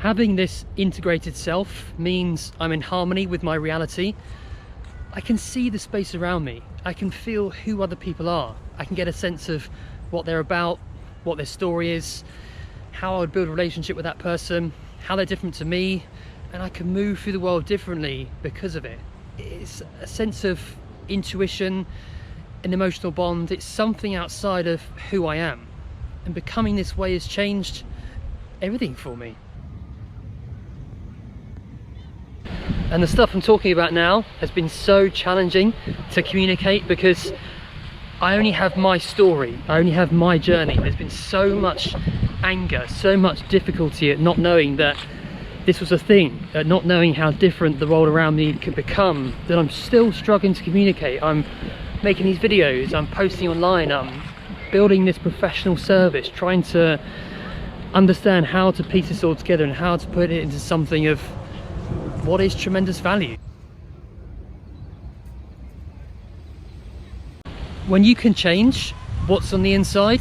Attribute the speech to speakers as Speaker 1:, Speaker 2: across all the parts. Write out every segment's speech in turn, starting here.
Speaker 1: Having this integrated self means I'm in harmony with my reality. I can see the space around me. I can feel who other people are. I can get a sense of what they're about, what their story is, how I would build a relationship with that person, how they're different to me, and I can move through the world differently because of it. It's a sense of intuition, an emotional bond. It's something outside of who I am. And becoming this way has changed everything for me. And the stuff I'm talking about now has been so challenging to communicate because I only have my story, I only have my journey. There's been so much anger, so much difficulty at not knowing that this was a thing, at not knowing how different the world around me could become, that I'm still struggling to communicate. I'm making these videos, I'm posting online, I'm building this professional service, trying to understand how to piece this all together and how to put it into something of what is tremendous value. When you can change what's on the inside,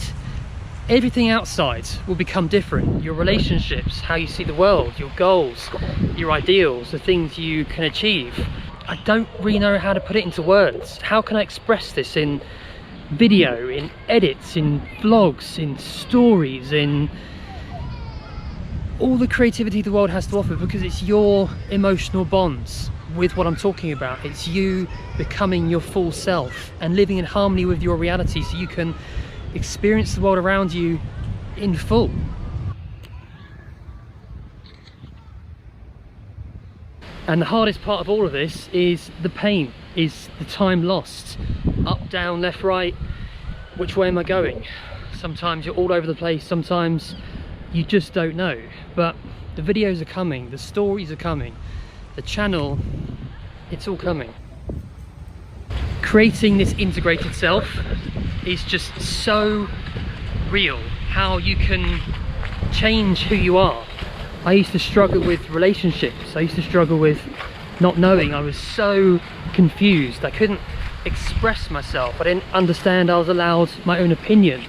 Speaker 1: everything outside will become different. Your relationships, how you see the world, your goals, your ideals, the things you can achieve. I don't really know how to put it into words. How can I express this in video, in edits, in vlogs, in stories, in all the creativity the world has to offer? Because it's your emotional bonds with what I'm talking about. It's you becoming your full self and living in harmony with your reality so you can experience the world around you in full. And the hardest part of all of this is the pain, is the time lost. Up, down, left, right, which way am I going? Sometimes you're all over the place, sometimes you just don't know. But the videos are coming, the stories are coming, the channel, it's all coming. Creating this integrated self is just so real, how you can change who you are. I used to struggle with relationships, I used to struggle with not knowing. I was so confused, I couldn't express myself, I didn't understand I was allowed my own opinion,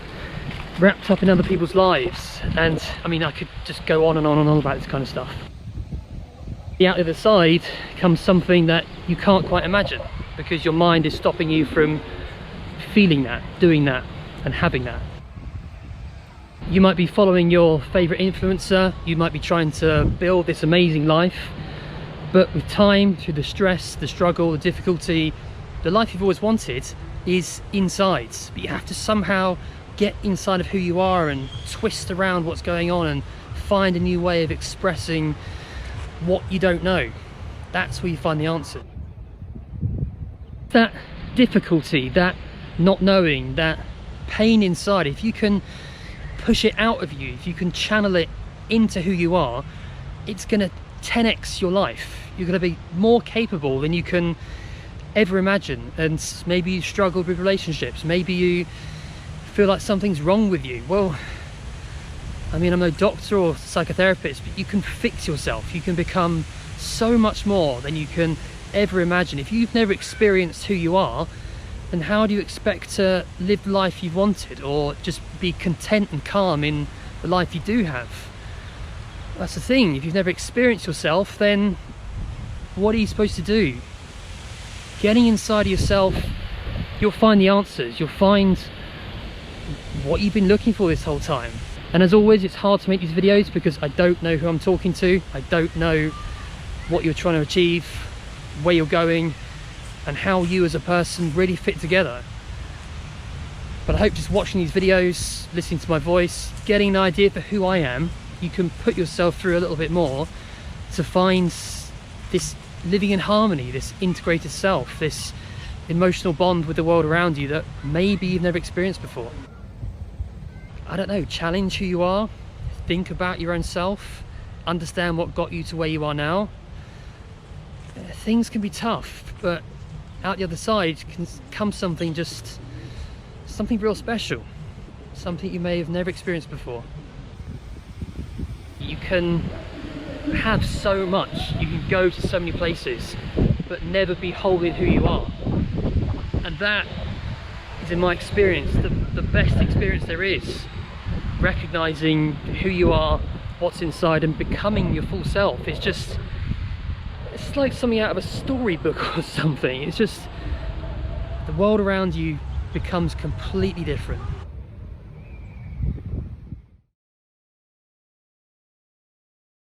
Speaker 1: wrapped up in other people's lives. And I mean, I could just go on and on and on about this kind of stuff. The other side comes something that you can't quite imagine, because your mind is stopping you from feeling that, doing that, and having that. You might be following your favorite influencer, you might be trying to build this amazing life, but with time, through the stress, the struggle, the difficulty, the life you've always wanted is inside. But you have to somehow get inside of who you are and twist around what's going on and find a new way of expressing what you don't know. That's where you find the answer. That difficulty, that not knowing, that pain inside, if you can push it out of you, if you can channel it into who you are, it's going to 10x your life. You're going to be more capable than you can ever imagine. And maybe you struggled with relationships, maybe you feel like something's wrong with you. Well, I mean, I'm no doctor or psychotherapist, but you can fix yourself. You can become so much more than you can ever imagine. If you've never experienced who you are, then how do you expect to live the life you've wanted, or just be content and calm in the life you do have? That's the thing. If you've never experienced yourself, then what are you supposed to do? Getting inside of yourself, you'll find the answers. You'll find what you've been looking for this whole time. And as always, it's hard to make these videos because I don't know who I'm talking to. I don't know what you're trying to achieve, where you're going, and how you as a person really fit together. But I hope just watching these videos, listening to my voice, getting an idea for who I am, you can put yourself through a little bit more to find this living in harmony, this integrated self, this emotional bond with the world around you that maybe you've never experienced before. I don't know, challenge who you are, think about your own self, understand what got you to where you are now. Things can be tough, but out the other side can come something real special, something you may have never experienced before. You can have so much, you can go to so many places, but never be wholly who you are. And that is, in my experience, the best experience there is. Recognizing who you are what's inside and becoming your full self. It's just, it's like something out of a storybook or something. It's just, the world around you becomes completely different.